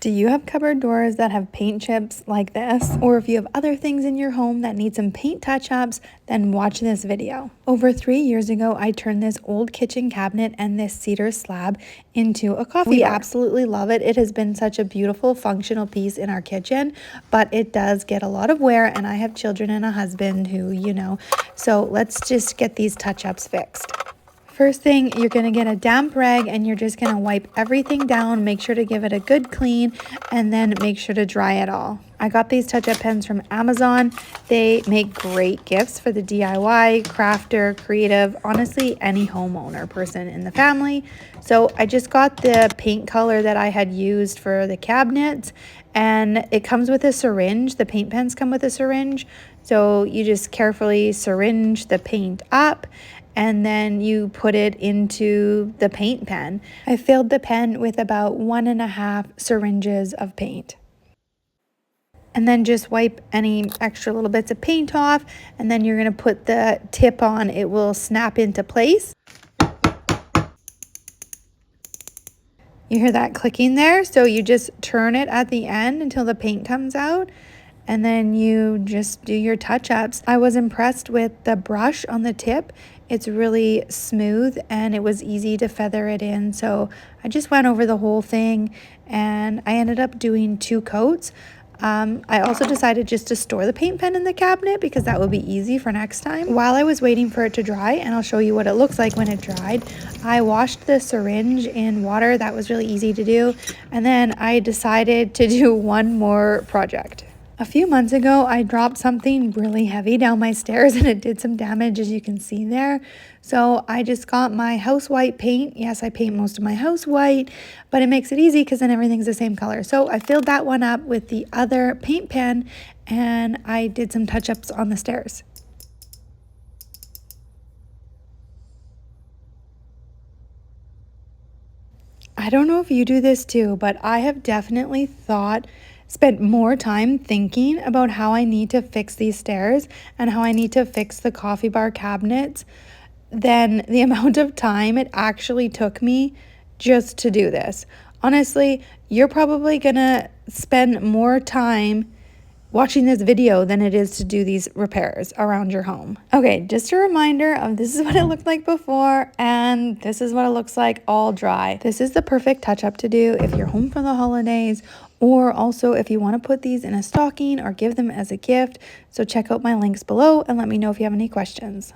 Do you have cupboard doors that have paint chips like this? Or if you have other things in your home that need some paint touch-ups, then watch this video. Over 3 years ago, I turned this old kitchen cabinet and this cedar slab into a coffee bar. We absolutely love it. It has been such a beautiful functional piece in our kitchen, but it does get a lot of wear, and I have children and a husband who, so let's just get these touch-ups fixed. First thing, you're going to get a damp rag and you're just going to wipe everything down. Make sure to give it a good clean and then make sure to dry it all. I got these touch-up pens from Amazon. They make great gifts for the DIY, crafter, creative, honestly, any homeowner person in the family. So I just got the paint color that I had used for the cabinets, and it comes with a syringe. The paint pens come with a syringe. So you just carefully syringe the paint up and then you put it into the paint pen. I filled the pen with about 1.5 syringes of paint. And then just wipe any extra little bits of paint off, and then you're going to put the tip on. It will snap into place. You hear that clicking there? So you just turn it at the end until the paint comes out, and then you just do your touch-ups. I was impressed with the brush on the tip. It's really smooth and it was easy to feather it in. So I just went over the whole thing and I ended up doing 2 coats. I also decided just to store the paint pen in the cabinet because that would be easy for next time. While I was waiting for it to dry, and I'll show you what it looks like when it dried, I washed the syringe in water. That was really easy to do. And then I decided to do one more project. A few months ago, I dropped something really heavy down my stairs and it did some damage, as you can see there. So I just got my house white paint. Yes, I paint most of my house white, but it makes it easy because then everything's the same color. So I filled that one up with the other paint pen and I did some touch-ups on the stairs. I don't know if you do this too, but I have definitely spent more time thinking about how I need to fix these stairs and how I need to fix the coffee bar cabinets than the amount of time it actually took me just to do this. Honestly, you're probably gonna spend more time watching this video than it is to do these repairs around your home. Okay, just a reminder of this is what it looked like before and this is what it looks like all dry. This is the perfect touch-up to do if you're home for the holidays, or also if you want to put these in a stocking or give them as a gift. So check out my links below and let me know if you have any questions.